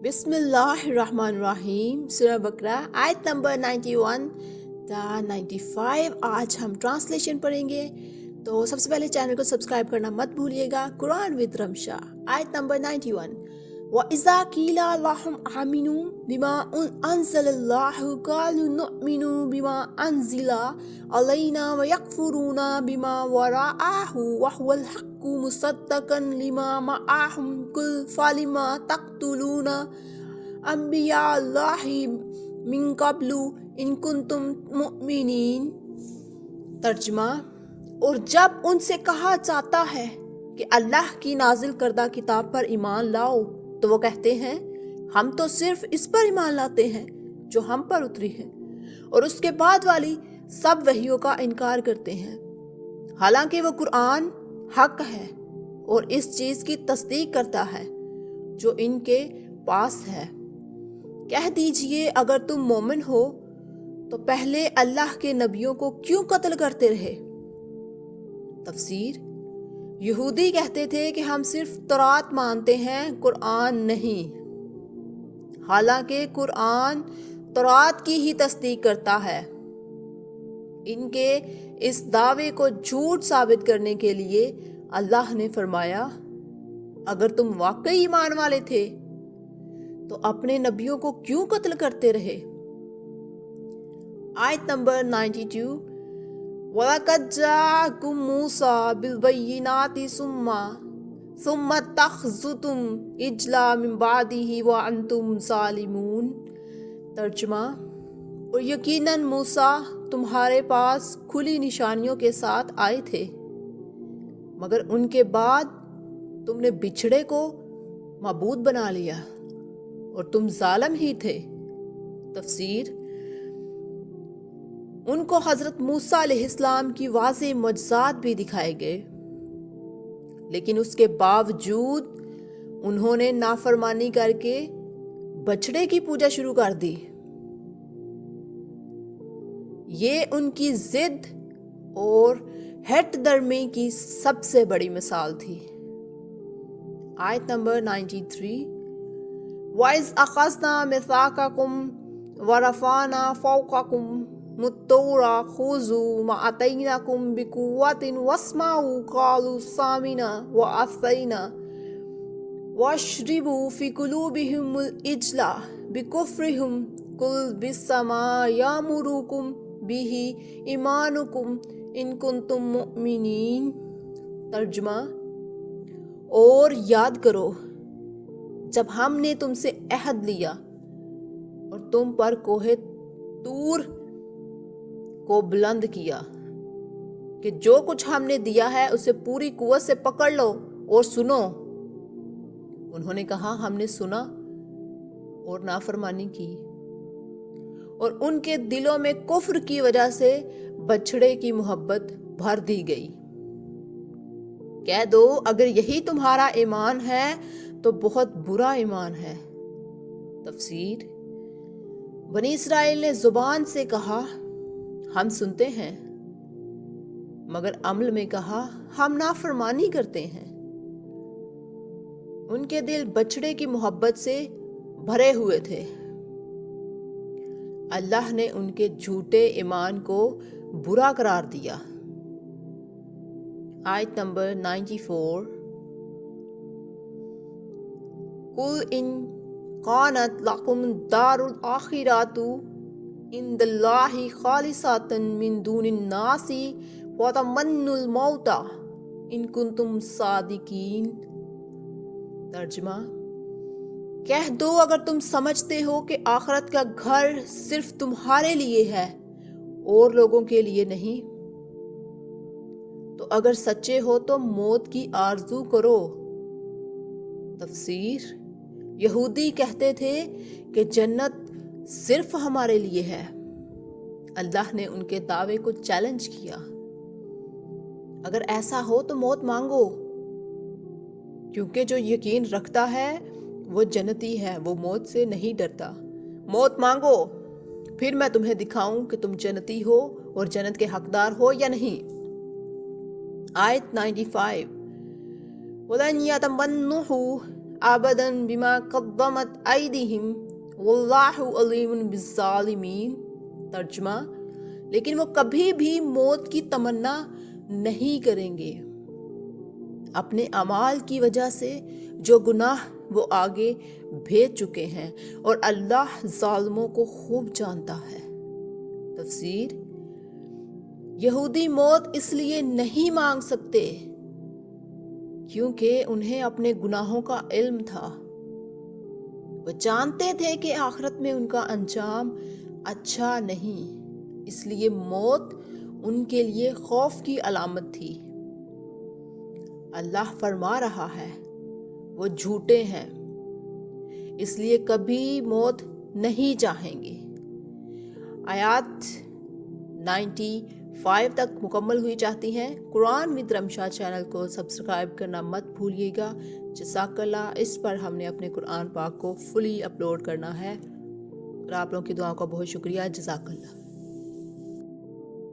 बिस्मिल्लाहिर्रहमानिर्रहीम। सूरह बकरा आयत नंबर 91 ता 95। आज हम ट्रांसलेशन पढ़ेंगे, तो सबसे पहले चैनल को सब्सक्राइब करना मत भूलिएगा। कुरान विद रमशा आयत नंबर 91। वइज़ा क़ीला लहुम आमिनू बिमा अनज़लल्लाहु क़ालू नुअमिनु बिमा अनज़िला अलैना व यकफ़ुरूना बिमा वराअहु व हुवल हक़्क़ु मुसद्दक़न लिमा मअहुम कुल फ़लिमा तक़्तुलूना अंबियाअल्लाहि मिन क़ब्लु इन कुंतुम मुअमिनीन। तर्जुमा: और जब उनसे कहा जाता है कि अल्लाह की नाजिल करदा किताब पर ईमान लाओ, तो वो कहते हैं हम तो सिर्फ इस पर ईमान लाते हैं जो हम पर उतरी है, और उसके बाद वाली सब वहियों का इनकार करते हैं, हालांकि वो कुरान हक है और इस चीज की तस्दीक करता है जो इनके पास है। कह दीजिए, अगर तुम मोमिन हो तो पहले अल्लाह के नबियों को क्यों कत्ल करते रहे। तफसीर: यहूदी कहते थे कि हम सिर्फ तौरात मानते हैं, कुरान नहीं, हालांकि कुरान तौरात की ही तस्दीक करता है। इनके इस दावे को झूठ साबित करने के लिए अल्लाह ने फरमाया, अगर तुम वाकई ईमान वाले थे तो अपने नबियों को क्यों कत्ल करते रहे। आयत नंबर 92। वलक़द जाअकुम मूसा बिलबय्यिनाति सुम्मा तख़ज़ुतुम इज्ला मिन बादिही व अंतुम ज़ालिमून। तर्जुमा: और यकीनन मूसा तुम्हारे पास खुली निशानियों के साथ आए थे, मगर उनके बाद तुमने बिछड़े को माबूद बना लिया और तुम जालिम ही थे। तफसीर: उनको हजरत मूसा अलैहिस्सलाम की वाज़ेह मुअज्ज़ात भी दिखाए गए, लेकिन उसके बावजूद उन्होंने नाफरमानी करके बछड़े की पूजा शुरू कर दी। ये उनकी जिद और हट दर्मी की सबसे बड़ी मिसाल थी। आयत नंबर 93। वइज़ अख़ज़ना मिसाक़कुम व रफ़अना फ़ौक़कुम मुत्तौरा खुज़ू मा आतैनाकुम बिकुव्वतिन वस्माउ क़ालू सामिना व अतैना वश्रिबू फ़ी क़ुलूबिहिमुल इज्ला बिकुफ़्रिहिम कुल बिस्समा यामुरुकुम बिही ईमानुकुम इन कुंतुम मुअमिनीन। तर्जुमा: और याद करो जब हमने तुमसे अहद लिया और तुम पर कोहे तूर को बुलंद किया कि जो कुछ हमने दिया है उसे पूरी कुव्वत से पकड़ लो और सुनो। उन्होंने कहा, हमने सुना और नाफरमानी की, और उनके दिलों में कुफ्र की वजह से बछड़े की मोहब्बत भर दी गई। कह दो, अगर यही तुम्हारा ईमान है तो बहुत बुरा ईमान है। तफसीर: बनी इसराइल ने जुबान से कहा हम सुनते हैं, मगर अमल में कहा हम नाफरमानी करते हैं। उनके दिल बछड़े की मोहब्बत से भरे हुए थे। अल्लाह ने उनके झूठे ईमान को बुरा करार दिया। आयत नंबर 94। कुल इन कानत लकुम दारुल आखिरातु इंदल्लाहि खालिसतन मिन दूनिन नासी व तमन्नुल मौता इन कुंतुम सादिकीन। तर्जुमा: कह दो, अगर तुम समझते हो कि आखिरत का घर सिर्फ तुम्हारे लिए है और लोगों के लिए नहीं, तो अगर सच्चे हो तो मौत की आरजू करो। तफसीर: यहूदी कहते थे कि जन्नत सिर्फ हमारे लिए है। अल्लाह ने उनके दावे को चैलेंज किया, अगर ऐसा हो तो मौत मांगो, क्योंकि जो यकीन रखता है वो जन्नती है, वो मौत से नहीं डरता। मौत मांगो, फिर मैं तुम्हें दिखाऊं कि तुम जन्नती हो और जन्नत के हकदार हो या नहीं। आयत 95। वलन यतमन्नुहु अबदन बिमा क़द्दमत ऐदिहिम वल्लाहु अलीमुन बिज़्ज़ालिमीन। तर्जुमा, लेकिन वो कभी भी मौत की तमन्ना नहीं करेंगे अपने अमाल की वजह से जो गुनाह वो आगे भेज चुके हैं, और अल्लाह जालिमों को खूब जानता है। तफसीर, यहूदी मौत इसलिए नहीं मांग सकते क्योंकि उन्हें अपने गुनाहों का इल्म था। वो जानते थे कि आखिरत में उनका अंजाम अच्छा नहीं, इसलिए मौत उनके लिए खौफ की अलामत थी। अल्लाह फरमा रहा है वो झूठे हैं, इसलिए कभी मौत नहीं चाहेंगे। आयत 95 तक मुकम्मल हुई चाहती हैं। कुरान विद रमशा चैनल को सब्सक्राइब करना मत भूलिएगा। जज़ाकल्लाह। इस पर हमने अपने कुरान पाक को फुली अपलोड करना है और आप लोगों की दुआओं का बहुत शुक्रिया। जज़ाकल्लाह।